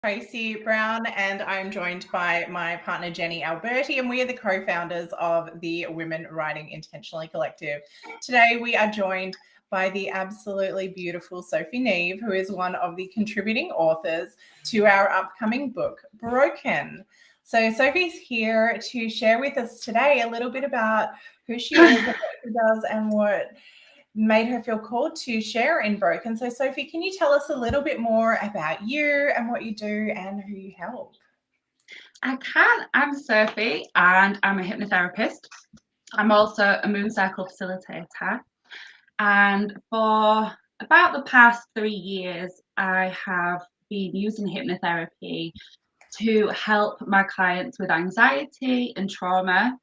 Tracy Brown, and I'm joined by my partner Jenny Alberti, and we are the co-founders of the Women Writing Intentionally Collective. Today we are joined by the absolutely beautiful Sophie Neve, who is one of the contributing authors to our upcoming book, Broken. So Sophie's here to share with us today a little bit about who she is, what she does, and what made her feel called to share in Broken. So Sophie, can you tell us a little bit more about you and what you do and who you help? I can. I'm Sophie and I'm a hypnotherapist. I'm also a moon cycle facilitator. And for about the past 3 years, I have been using hypnotherapy to help my clients with anxiety and trauma.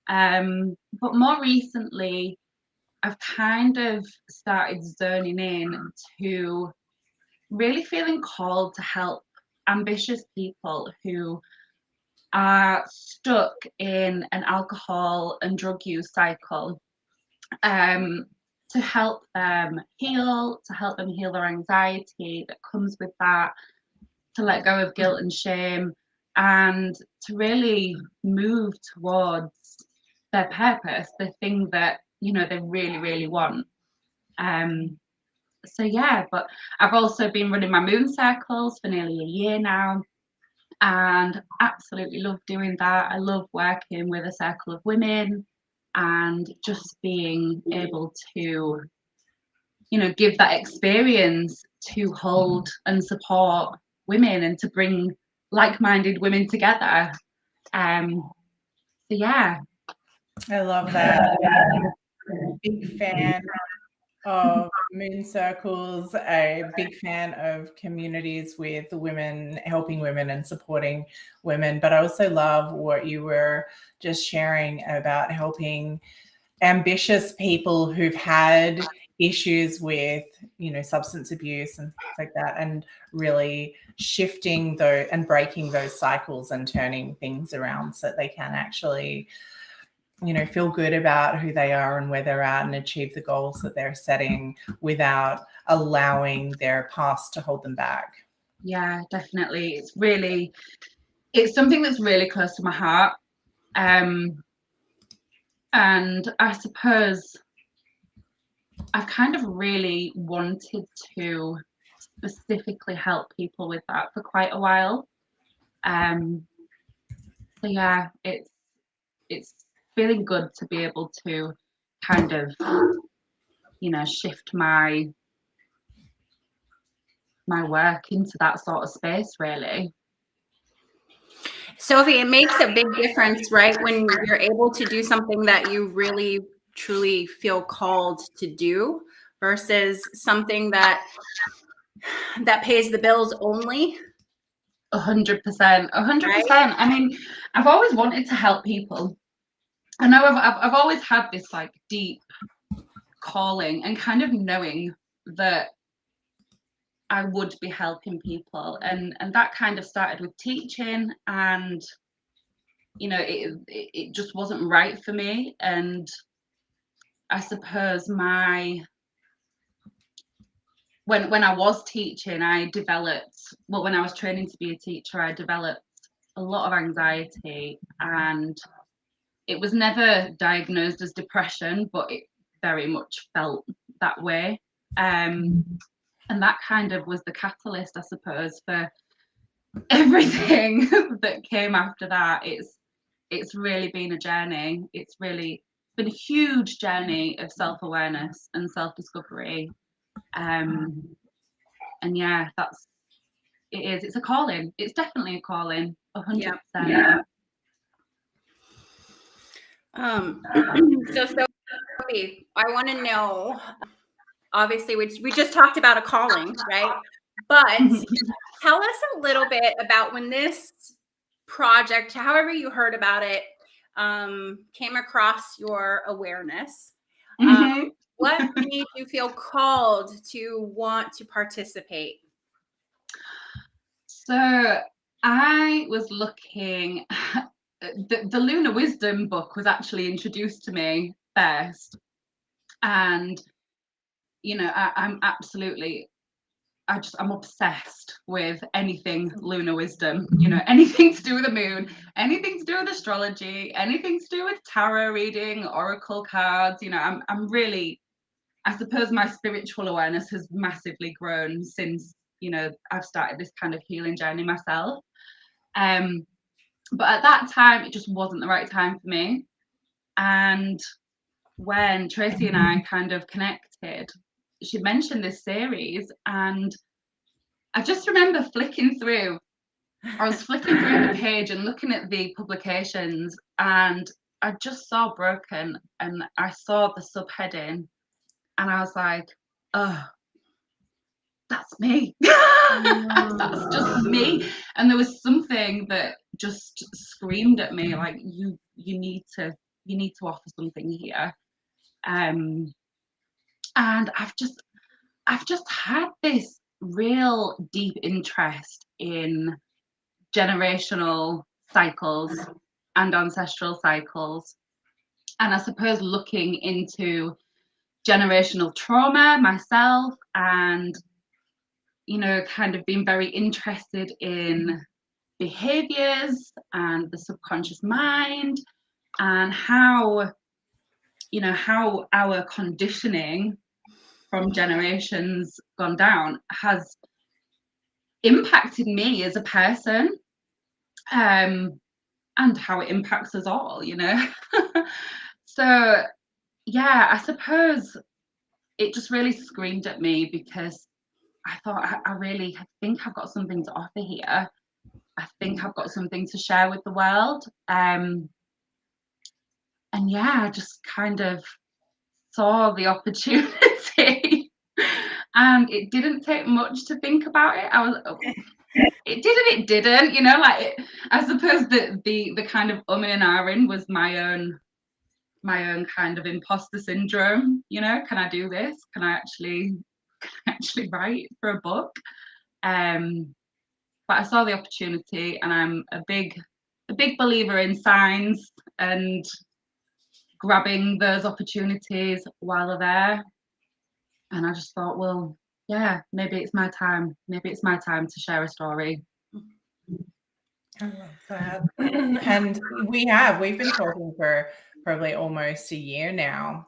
But more recently, I've kind of started zoning in to really feeling called to help ambitious people who are stuck in an alcohol and drug use cycle, to help them heal, their anxiety that comes with that, to let go of guilt and shame, and to really move towards their purpose, the thing that they really, really want. So yeah, but I've also been running my moon circles for nearly a year now, and absolutely love doing that. I love working with a circle of women and just being able to, give that experience to hold and support women and to bring like-minded women together. So yeah. I love that. Big fan of moon circles, a big fan of communities with women, helping women and supporting women. But I also love what you were just sharing about helping ambitious people who've had issues with, substance abuse and things like that, and really shifting those and breaking those cycles and turning things around so that they can actually feel good about who they are and where they're at and achieve the goals that they're setting without allowing their past to hold them back. Yeah, definitely. It's something that's really close to my heart. And I suppose I've kind of really wanted to specifically help people with that for quite a while. So yeah, it's feeling good to be able to kind of, shift my work into that sort of space, really. Sophie, it makes a big difference, right? When you're able to do something that you really, truly feel called to do versus something that pays the bills only. 100%. I mean, I've always wanted to help people. I know I've always had this like deep calling and kind of knowing that I would be helping people, and that kind of started with teaching, and it just wasn't right for me. And I suppose when I was teaching, when I was training to be a teacher, I developed a lot of anxiety, and it was never diagnosed as depression, but it very much felt that way. And that kind of was the catalyst, I suppose, for everything that came after that. It's really been a journey. It's really been a huge journey of self-awareness and self-discovery. And yeah, it's a calling. It's definitely a calling, 100%. Yeah. So Sophie, I want to know, obviously we just talked about a calling, right? But tell us a little bit about when this project, however you heard about it, came across your awareness. What made you feel called to want to participate? So I was looking, the Lunar Wisdom book was actually introduced to me first. And, I'm absolutely I'm obsessed with anything lunar wisdom, you know, anything to do with the moon, anything to do with astrology, anything to do with tarot reading, oracle cards. You know, I'm really, I suppose my spiritual awareness has massively grown since, you know, I've started this kind of healing journey myself. But at that time, it just wasn't the right time for me. And when Tracy and I kind of connected, she mentioned this series, and I just remember flicking through. I was flicking through the page and looking at the publications, and I just saw broken, and I saw the subheading, and I was like, oh, that's me. That's just me. And there was something that just screamed at me like, you need to offer something here. And I've just had this real deep interest in generational cycles and ancestral cycles, and I suppose looking into generational trauma myself, and you know, kind of being very interested in behaviors and the subconscious mind, and how, you know, how our conditioning from generations gone down has impacted me as a person, and how it impacts us all, you know. So yeah, I suppose it just really screamed at me, because I thought, I really think I've got something to offer here. I think I've got something to share with the world. And yeah, I just kind of saw the opportunity. And it didn't take much to think about it. It didn't, you know, like I suppose that the kind of and ahhing was my own kind of imposter syndrome, you know. Can I do this? Can I actually write for a book? But I saw the opportunity, and I'm a big believer in signs and grabbing those opportunities while they're there. And I just thought, well, yeah, maybe it's my time. Maybe it's my time to share a story. I love that. And we've been talking for probably almost a year now.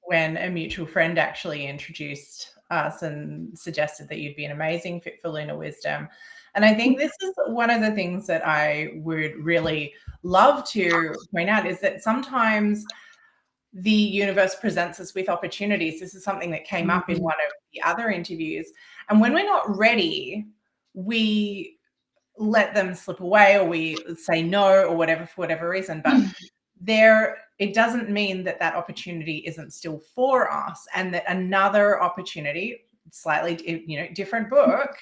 When a mutual friend actually introduced us and suggested that you'd be an amazing fit for Lunar Wisdom. And I think this is one of the things that I would really love to point out, is that sometimes the universe presents us with opportunities. This is something that came up in one of the other interviews. And when we're not ready, we let them slip away, or we say no, or whatever, for whatever reason. But it doesn't mean that that opportunity isn't still for us, and that another opportunity, slightly, you know, different book,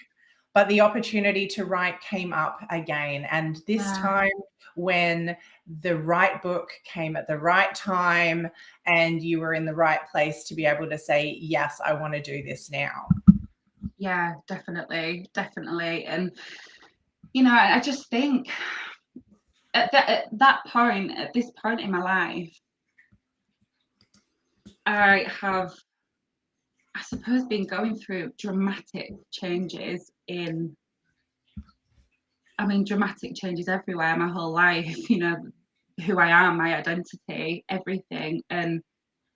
but the opportunity to write came up again. And this time, when the right book came at the right time, and you were in the right place to be able to say, yes, I want to do this now. Yeah, definitely. And you know, I just think at this point in my life, I have, I suppose, been going through dramatic changes dramatic changes everywhere, my whole life, you know, who I am, my identity, everything. And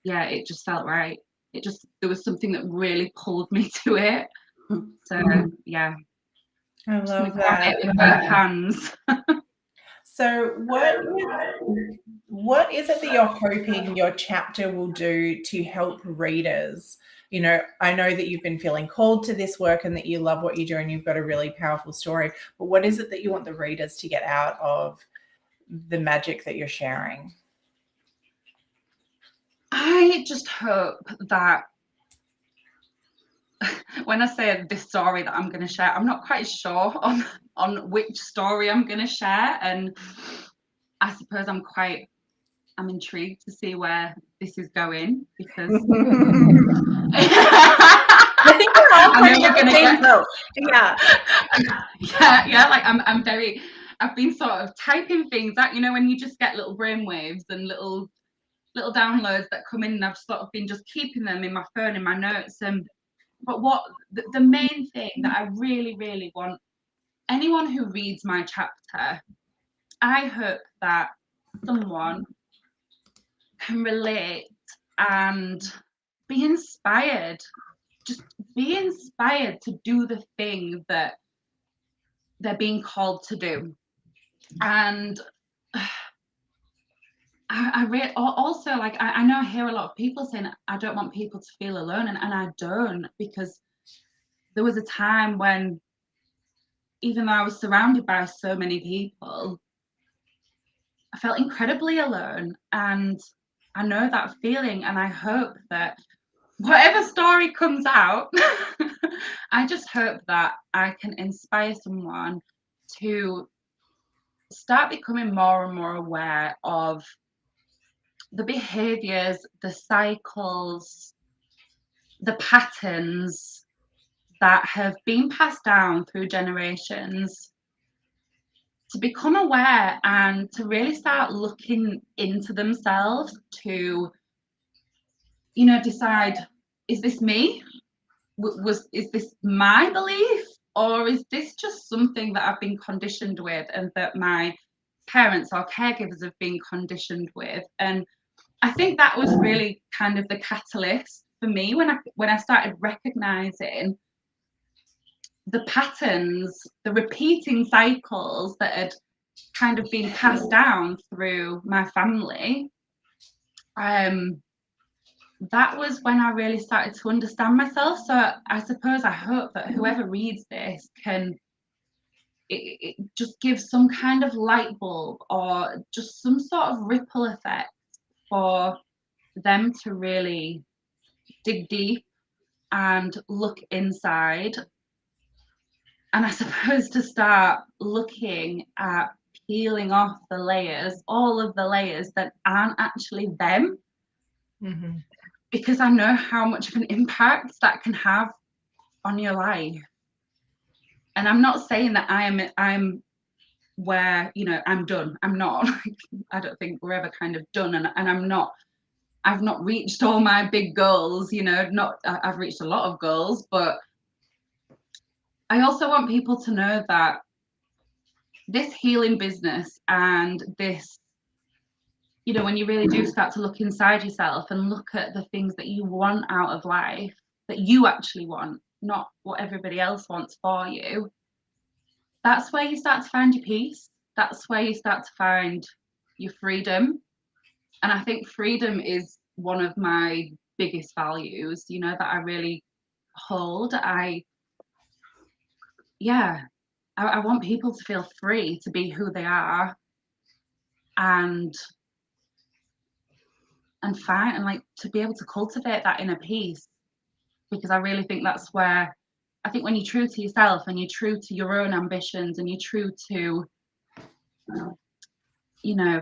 yeah, it just felt right. There was something that really pulled me to it. So yeah. I love that. With both hands. So what is it that you're hoping your chapter will do to help readers? You know, I know that you've been feeling called to this work, and that you love what you do, and you've got a really powerful story, but what is it that you want the readers to get out of the magic that you're sharing? I just hope that when I say this story that I'm going to share, I'm not quite sure on which story I'm going to share, and I suppose I'm intrigued to see where this is going, because I think we're all pretty in the same boat. Yeah. Like I've been sort of typing things out, you know, when you just get little brainwaves and little downloads that come in, and I've sort of been just keeping them in my phone, in my notes, and what the main thing that I really, really want anyone who reads my chapter, I hope that someone can relate and be inspired. Just be inspired to do the thing that they're being called to do. And I also, like, I know I hear a lot of people saying, I don't want people to feel alone, and I don't, because there was a time when, even though I was surrounded by so many people, I felt incredibly alone. And I know that feeling, and I hope that whatever story comes out, I just hope that I can inspire someone to start becoming more and more aware of the behaviors, the cycles, the patterns that have been passed down through generations, to become aware and to really start looking into themselves to, decide, is this me? Is this my belief? Or is this just something that I've been conditioned with and that my parents or caregivers have been conditioned with? And I think that was really kind of the catalyst for me when I started recognizing the patterns, the repeating cycles that had kind of been passed down through my family. That was when I really started to understand myself. So I suppose, I hope that whoever reads this can, it just gives some kind of light bulb or just some sort of ripple effect for them to really dig deep and look inside. And I suppose to start looking at peeling off the layers, all of the layers that aren't actually them. Mm-hmm. Because I know how much of an impact that can have on your life. And I'm not saying that I'm where, I'm done. I'm not. I don't think we're ever kind of done. And I've not reached all my big goals, I've reached a lot of goals, but I also want people to know that this healing business and this, when you really do start to look inside yourself and look at the things that you want out of life, that you actually want, not what everybody else wants for you, that's where you start to find your peace. That's where you start to find your freedom. And I think freedom is one of my biggest values, that I really hold. I want people to feel free to be who they are and find, and like, to be able to cultivate that inner peace, because I really think that's where, I think when you're true to yourself and you're true to your own ambitions and you're true to,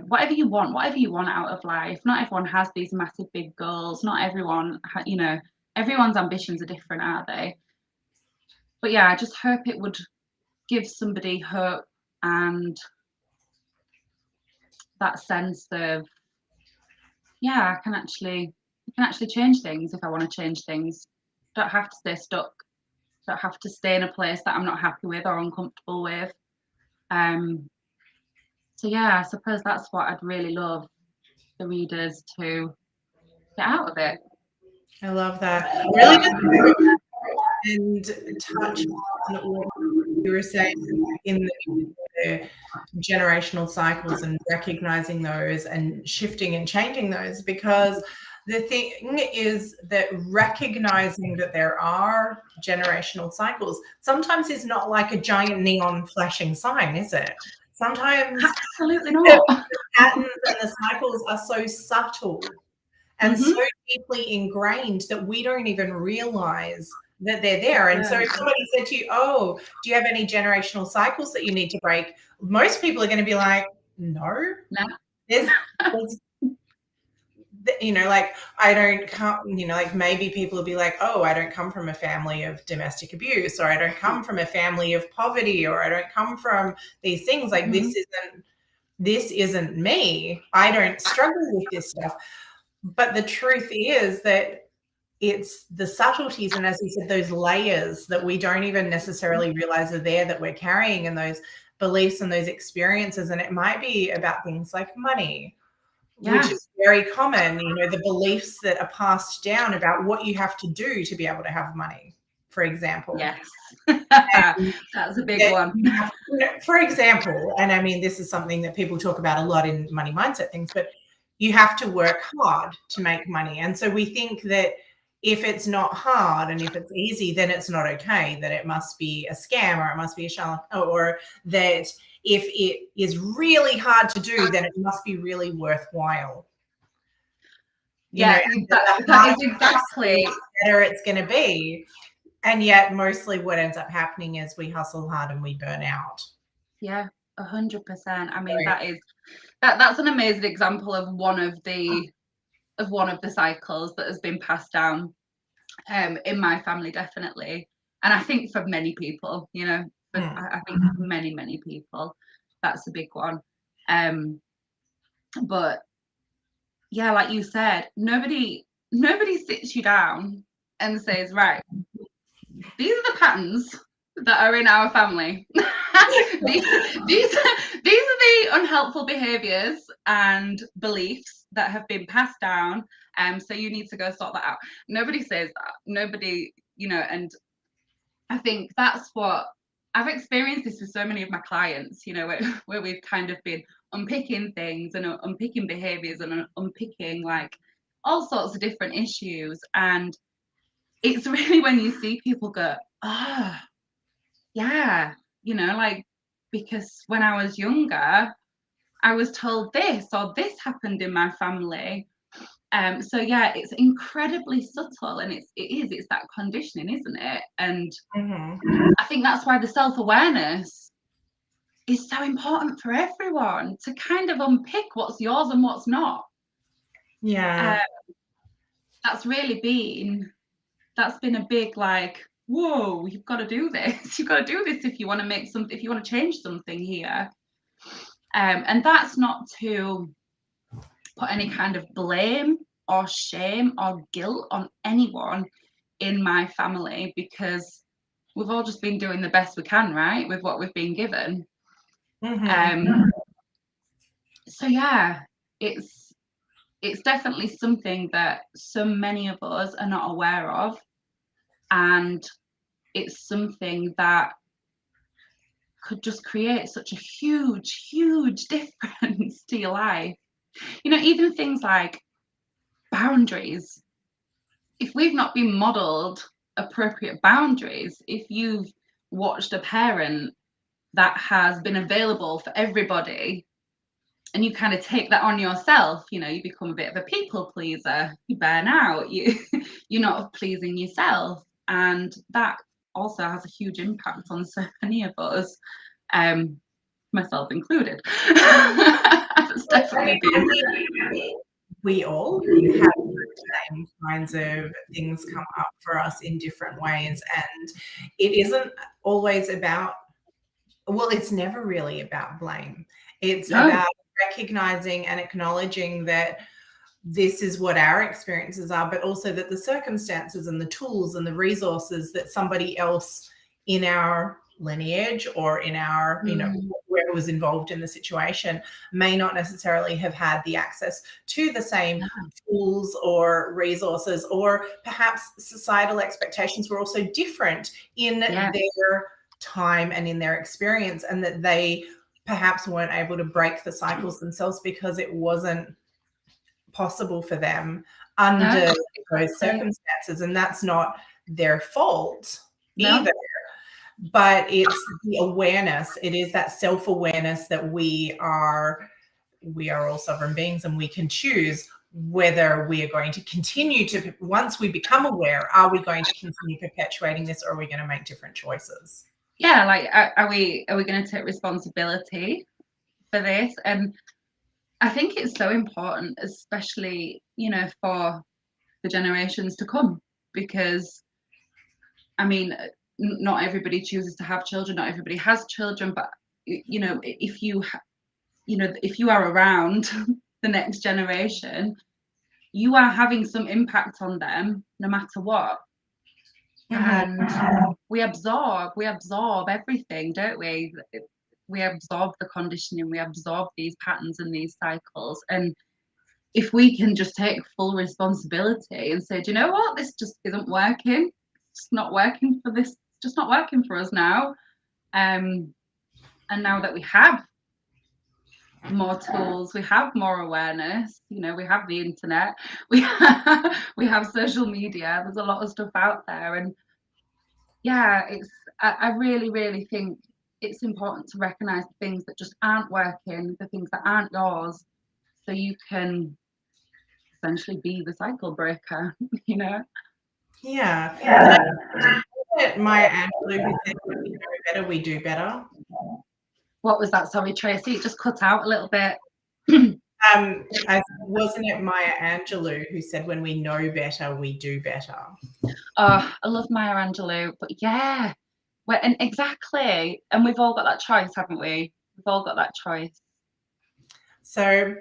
whatever you want out of life. Not everyone has these massive big goals. Not everyone, everyone's ambitions are different, aren't they? But yeah, I just hope it would give somebody hope and that sense of, I can actually change things if I want to change things. Don't have to stay stuck. Don't have to stay in a place that I'm not happy with or uncomfortable with. So yeah, I suppose that's what I'd really love the readers to get out of it. I love that. Really just and touch on what you were saying in the generational cycles and recognizing those and shifting and changing those, because the thing is that recognizing that there are generational cycles sometimes is not like a giant neon flashing sign, is it? Sometimes absolutely not. The patterns and the cycles are so subtle and so deeply ingrained that we don't even realize that they're there. And so if somebody said to you, oh, do you have any generational cycles that you need to break? Most people are going to be like, no. There's like, I don't come, like, maybe people will be like, oh, I don't come from a family of domestic abuse, or I don't come from a family of poverty, or I don't come from these things. Like, this isn't me. I don't struggle with this stuff. But the truth is that it's the subtleties, and as you said, those layers that we don't even necessarily realize are there, that we're carrying, and those beliefs and those experiences. And it might be about things like money, which is very common, the beliefs that are passed down about what you have to do to be able to have money, for example. Yes. That's a big one. For example, and I mean, this is something that people talk about a lot in money mindset things, but you have to work hard to make money. And so we think that if it's not hard and if it's easy, then it's not okay, that it must be a scam, or it must be a charlatan, or that if it is really hard to do, then it must be really worthwhile. That is exactly the better it's going to be. And yet mostly what ends up happening is we hustle hard and we burn out. Yeah, 100%. I mean, that's an amazing example of one of the cycles that has been passed down in my family, definitely. And I think for many people, I think many people, that's a big one. But yeah, like you said, nobody sits you down and says, right, these are the patterns that are in our family. these are the unhelpful behaviors and beliefs that have been passed down. So you need to go sort that out. Nobody says that. Nobody, and I think that's what I've experienced this with so many of my clients, where we've kind of been unpicking things and unpicking behaviors and unpicking like all sorts of different issues. And it's really when you see people go, yeah, like, because when I was younger, I was told this, or this happened in my family. So yeah, it's incredibly subtle, and it's that conditioning, isn't it? And I think that's why the self-awareness is so important for everyone, to kind of unpick what's yours and what's not. Yeah. That's been a big, like, whoa, you've got to do this. You've got to do this if you want to if you want to change something here. And that's not to put any kind of blame or shame or guilt on anyone in my family, because we've all just been doing the best we can, right, with what we've been given. So yeah, it's definitely something that so many of us are not aware of, and it's something that could just create such a huge difference to your life. Even things like boundaries. If we've not been modeled appropriate boundaries, if you've watched a parent that has been available for everybody, and you kind of take that on yourself, you become a bit of a people pleaser, you burn out, you're not pleasing yourself, and that also has a huge impact on so many of us, myself included. It's definitely been. We all have the same kinds of things come up for us in different ways, and it isn't always about, well, it's never really about blame. It's about recognizing and acknowledging that this is what our experiences are, but also that the circumstances and the tools and the resources that somebody else in our lineage or in our, whoever was involved in the situation may not necessarily have had the access to the same tools or resources, or perhaps societal expectations were also different in their time and in their experience, and that they perhaps weren't able to break the cycles themselves because it wasn't possible for them under those circumstances. And that's not their fault either. But it's the awareness. It is that self-awareness that we are all sovereign beings, and we can choose whether we are going to continue to, once we become aware, are we going to continue perpetuating this, or are we going to make different choices? Yeah, like, are we going to take responsibility for this? And I think it's so important, especially, for the generations to come, because, I mean, not everybody chooses to have children, not everybody has children, but if you are around the next generation, you are having some impact on them no matter what. And we absorb everything, don't we? We absorb the conditioning, we absorb these patterns and these cycles. And if we can just take full responsibility and say, do you know what, this just isn't working, it's not working for this, it's just not working for us now. And now that we have more tools, we have more awareness, you know, we have the internet, we have social media, there's a lot of stuff out there. And yeah, I really, really think it's important to recognize the things that just aren't working, the things that aren't yours, so you can essentially be the cycle breaker, you know? Yeah. Maya Angelou, who said, when we know better, we do better. What was that? Sorry, Tracy, it just cut out a little bit. Wasn't it Maya Angelou who said, when we know better, we do better? Oh, I love Maya Angelou, but yeah, and exactly. And we've all got that choice, haven't we? We've all got that choice. So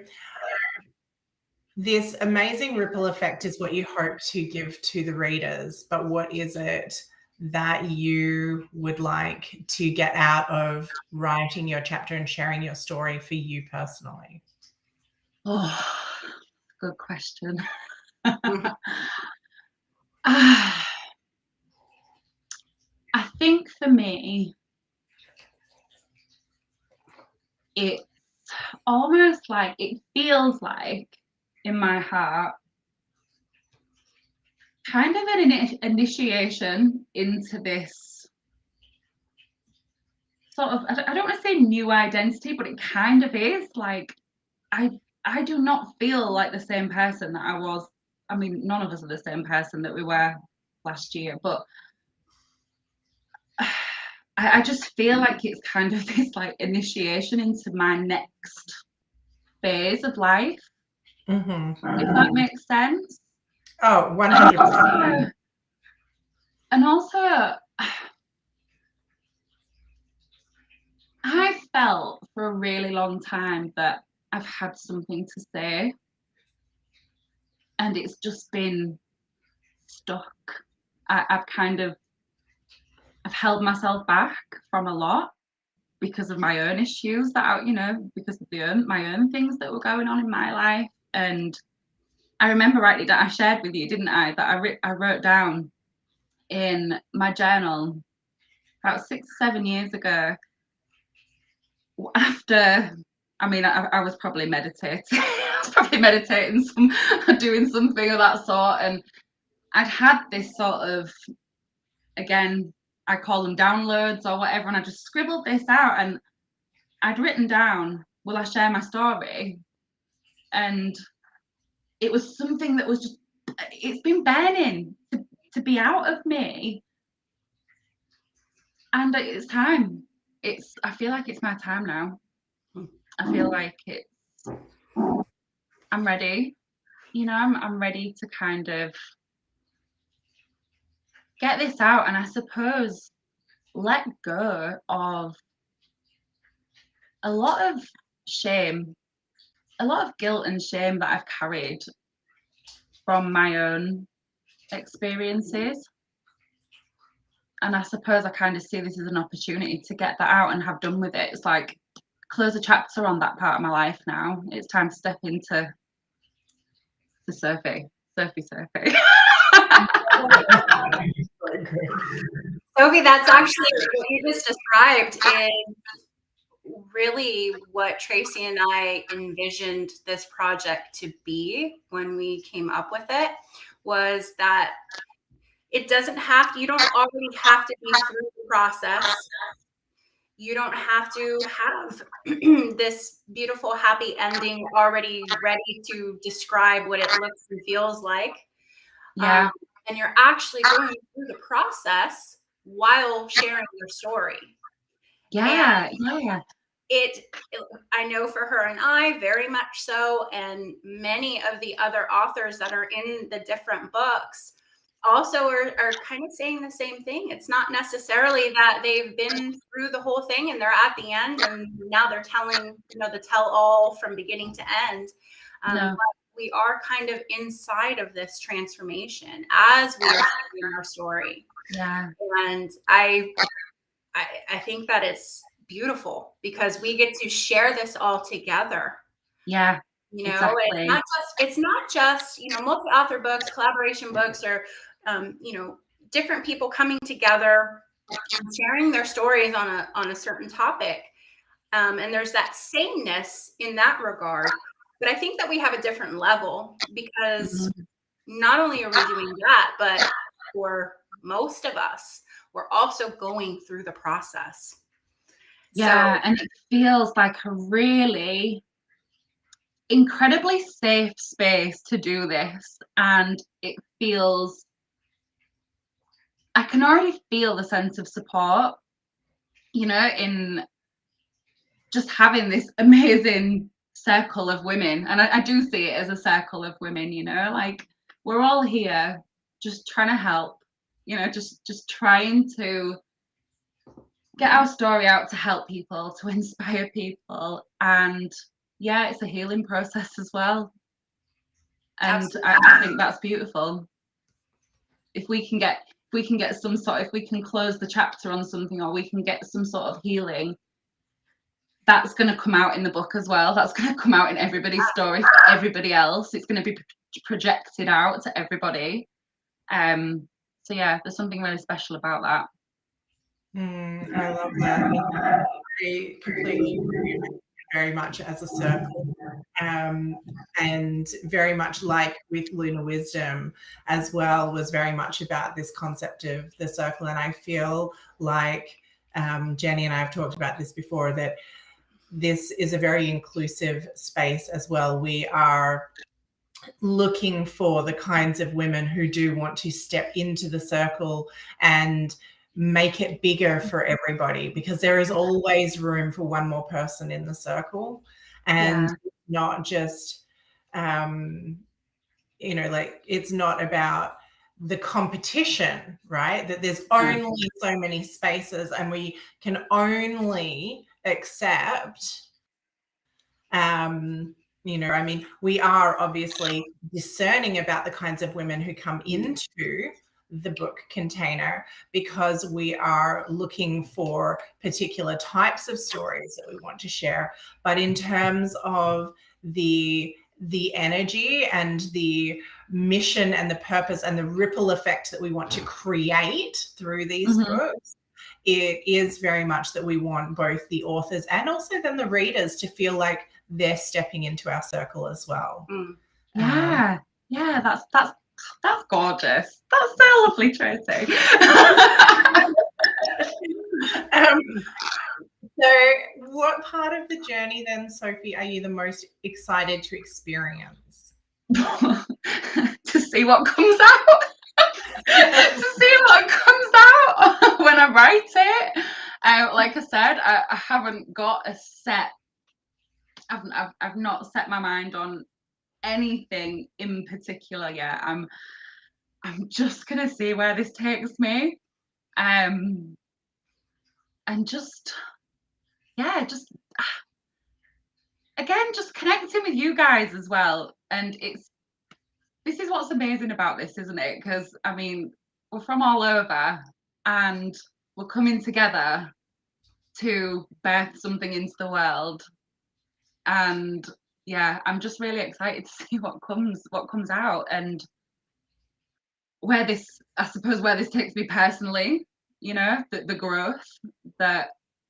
this amazing ripple effect is what you hope to give to the readers, but what is it that you would like to get out of writing your chapter and sharing your story for you personally? Oh, good question. I think for me, it's almost like, it feels like in my heart, kind of an initiation into this sort of, I don't want to say new identity, but it kind of is. Like, I do not feel like the same person that I was. I mean, none of us are the same person that we were last year, but I just feel like it's kind of this like initiation into my next phase of life, if that makes sense. Oh, 100%. And also, I felt for a really long time that I've had something to say, and it's just been stuck. I've held myself back from a lot because of my own issues because of my own things that were going on in my life. And I remember rightly that I shared with you, didn't I, that I wrote down in my journal about 6 or 7 years ago, after, I mean, I was probably meditating. I was probably meditating, doing something of that sort. And I'd had this sort of, again, I call them downloads or whatever, and I just scribbled this out, and I'd written down, will I share my story? And it was something that was just, it's been burning to be out of me. And it's time. I feel like it's my time now. I feel like I'm ready. You know, I'm ready to kind of get this out, and I suppose let go of a lot of shame, a lot of guilt and shame that I've carried from my own experiences. And I suppose I kind of see this as an opportunity to get that out and have done with it. It's like, close a chapter on that part of my life now. It's time to step into Sophie. Sophie, that's actually what you just described is really what Tracy and I envisioned this project to be when we came up with it, was that it doesn't have to, you don't already have to be through the process. You don't have to have this beautiful, happy ending already ready to describe what it looks and feels like. Yeah. And you're actually going through the process while sharing your story. Yeah. I know for her and I, very much so, and many of the other authors that are in the different books also are kind of saying the same thing. It's not necessarily that they've been through the whole thing and they're at the end and now they're telling, the tell all from beginning to end. No. we are kind of inside of this transformation as we are sharing our story. Yeah. And I think that it's beautiful because we get to share this all together. Yeah. You know, Exactly. it's not just, you know, multi-author books, collaboration books, or, you know, different people coming together and sharing their stories on a certain topic. And there's that sameness in that regard. But I think that we have a different level because not only are we doing that, but for most of us, we're also going through the process. Yeah, and it feels like a really incredibly safe space to do this. And it feels, I can already feel the sense of support, you know, in just having this amazing circle of women. And I do see it as a circle of women, you know, like we're all here just trying to help, you know, just trying to get our story out to help people, to inspire people. And yeah, it's a healing process as well. And I think that's beautiful. If we can get some sort, if we can close the chapter on something, or we can get some sort of healing, that's going to come out in the book as well. That's going to come out in everybody's story for everybody else. It's going to be projected out to everybody. So yeah, there's something really special about that. I love that. I completely agree, very much as a circle, and very much like with Lunar Wisdom as well, was very much about this concept of the circle. And I feel like Jenny and I have talked about this before, that this is a very inclusive space as well. We are looking for the kinds of women who do want to step into the circle and make it bigger for everybody, because there is always room for one more person in the circle. And not just you know, like, it's not about the competition, right? That there's only so many spaces and we can only accept you know, I mean, we are obviously discerning about the kinds of women who come into the book container, because we are looking for particular types of stories that we want to share. But in terms of the energy and the mission and the purpose and the ripple effect that we want to create through these books, it is very much that we want both the authors and also then the readers to feel like they're stepping into our circle as well. Yeah, that's gorgeous. That's so lovely, Tracy. So what part of the journey then, Sophie, are you the most excited to experience? To see what comes out. To see what comes out when I write it. Like I said, I haven't got a set. I've not set my mind on anything in particular yet. I'm just gonna see where this takes me, and just again, just connecting with you guys as well. And this is what's amazing about this, isn't it? Because I mean, we're from all over and we're coming together to birth something into the world. And yeah, I'm just really excited to see what comes out, and where this takes me personally, you know, the growth that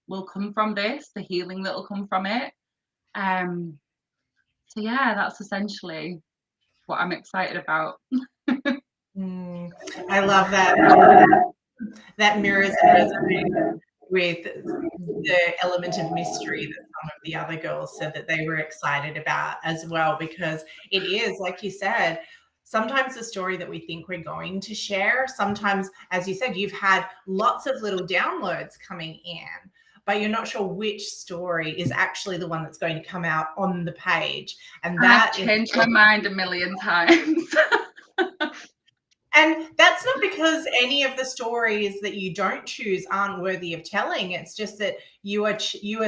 will come from this, the healing that will come from it. So yeah, that's essentially what I'm excited about. I love that. That mirrors and resonates with the element of mystery that some of the other girls said that they were excited about as well, because it is, like you said, sometimes the story that we think we're going to share, sometimes, as you said, you've had lots of little downloads coming in, but you're not sure which story is actually the one that's going to come out on the page. And that I've changed my mind a million times. And that's not because any of the stories that you don't choose aren't worthy of telling. It's just that you are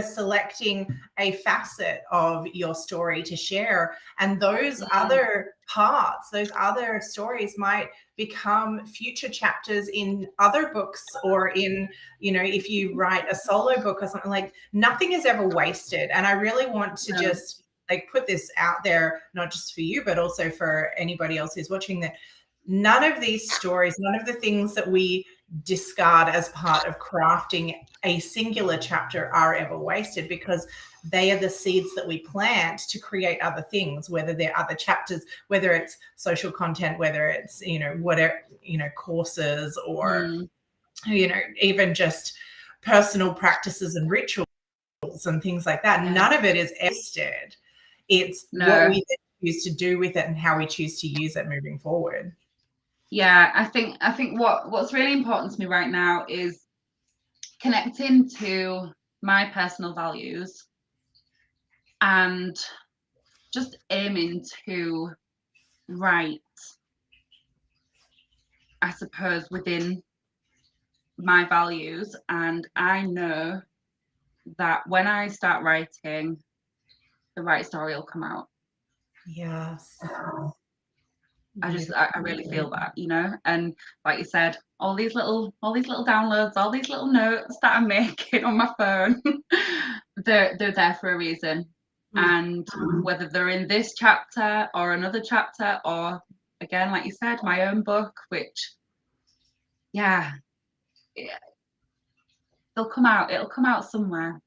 selecting a facet of your story to share, and those other parts, those other stories might become future chapters in other books, or in, you know, if you write a solo book or something. Like, nothing is ever wasted. And I really want to just like put this out there, not just for you, but also for anybody else who's watching, that none of these stories, none of the things that we discard as part of crafting a singular chapter are ever wasted, because they are the seeds that we plant to create other things, whether they're other chapters, whether it's social content, whether it's, you know, whatever, you know, courses, or, you know, even just personal practices and rituals and things like that. None of it is wasted. It's what we choose to do with it and how we choose to use it moving forward. Yeah, I think what's really important to me right now is connecting to my personal values and just aiming to write, I suppose, within my values. And I know that when I start writing, the right story will come out. Yes. I really feel that, you know. And like you said, all these little downloads, all these little notes that I'm making on my phone, they're there for a reason. And whether they're in this chapter or another chapter, or again, like you said, my own book, which they'll come out. It'll come out somewhere.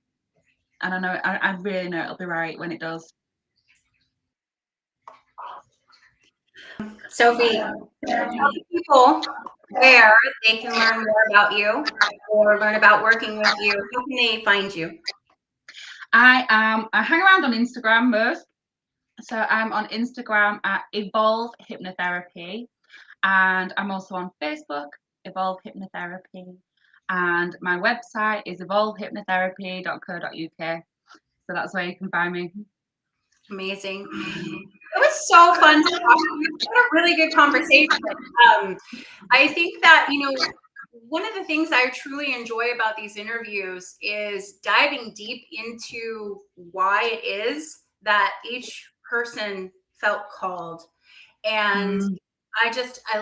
And I know, I really know it'll be right when it does. Sophie, tell people where they can learn more about you or learn about working with you. How can they find you? I hang around on Instagram most. So I'm on Instagram at Evolve Hypnotherapy, and I'm also on Facebook, Evolve Hypnotherapy, and my website is evolvehypnotherapy.co.uk. So that's where you can find me. Amazing. It was so fun to talk to you. We had a really good conversation. I think that, you know, one of the things I truly enjoy about these interviews is diving deep into why it is that each person felt called. And I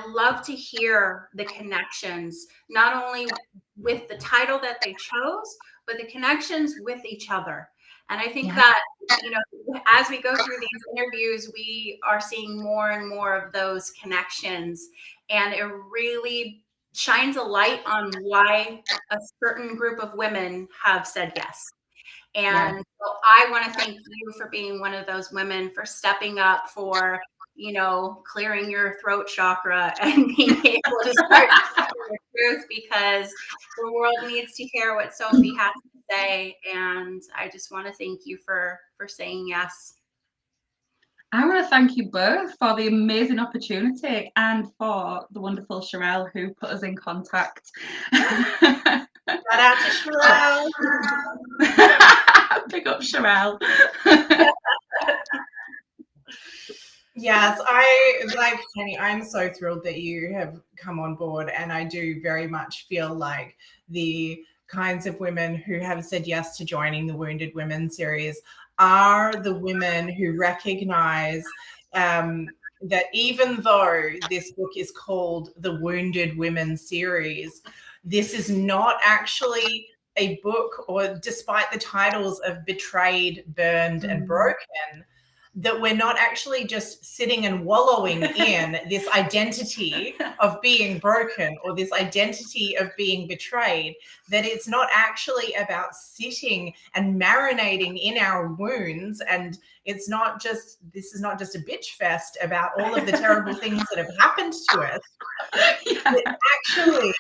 love to hear the connections, not only with the title that they chose, but the connections with each other. And I think that, you know, as we go through these interviews, we are seeing more and more of those connections. And it really shines a light on why a certain group of women have said yes. And so I want to thank you for being one of those women, for stepping up, for, you know, clearing your throat chakra and being able to start the truth, because the world needs to hear what Sophie has to say. And I just want to thank you for saying yes. I want to thank you both for the amazing opportunity, and for the wonderful Sherelle who put us in contact. Shout out to Sherelle. Pick up Sherelle. Yes, I like Penny. I'm so thrilled that you have come on board, and I do very much feel like the kinds of women who have said yes to joining the Wounded Women series are the women who recognize that even though this book is called the Wounded Women series, this is not actually a book, or despite the titles of Betrayed, Burned, and Broken, that we're not actually just sitting and wallowing in this identity of being broken, or this identity of being betrayed, that it's not actually about sitting and marinating in our wounds. And it's not just, this is not just a bitch fest about all of the terrible things that have happened to us. It's actually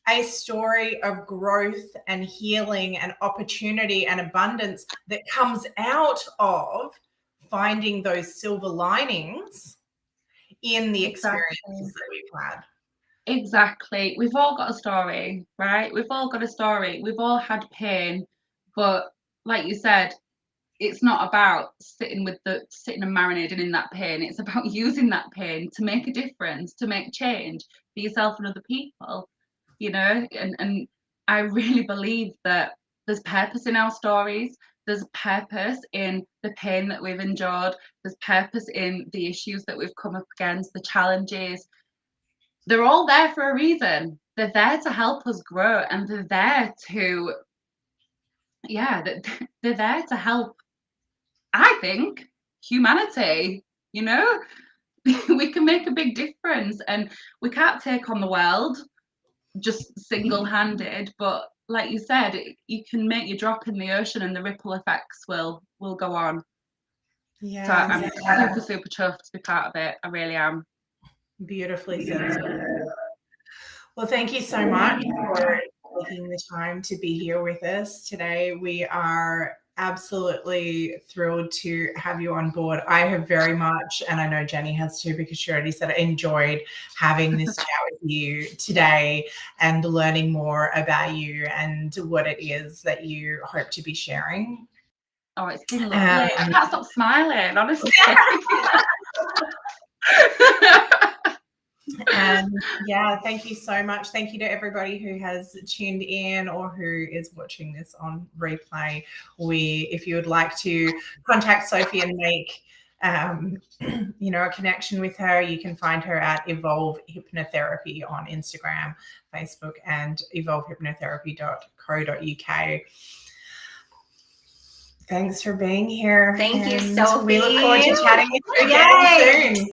a story of growth and healing and opportunity and abundance that comes out of finding those silver linings in the experiences that we've had. Exactly. We've all got a story, right? We've all got a story. We've all had pain. But like you said, it's not about sitting and marinating in that pain. It's about using that pain to make a difference, to make change for yourself and other people, you know. And I really believe that there's purpose in our stories. There's purpose in the pain that we've endured. There's purpose in the issues that we've come up against, the challenges. They're all there for a reason. They're there to help us grow, and they're there to, they're there to help, I think, humanity. You know, we can make a big difference, and we can't take on the world just single-handed, but like you said, you can make your drop in the ocean and the ripple effects will go on. So I'm super chuffed to be part of it. I really am. Beautifully said. Well, thank you so much for taking the time to be here with us today. We are absolutely thrilled to have you on board. I have very much, and I know Jenny has too, because she already said, enjoyed having this chat with you today and learning more about you and what it is that you hope to be sharing. Oh, it's been lovely. I can't stop smiling, honestly. And yeah, thank you so much. Thank you to everybody who has tuned in or who is watching this on replay. If you would like to contact Sophie and make a connection with her, you can find her at Evolve Hypnotherapy on Instagram, Facebook, and evolvehypnotherapy.co.uk. Thanks for being here. Thank you, Sophie. We look forward to chatting with you again soon.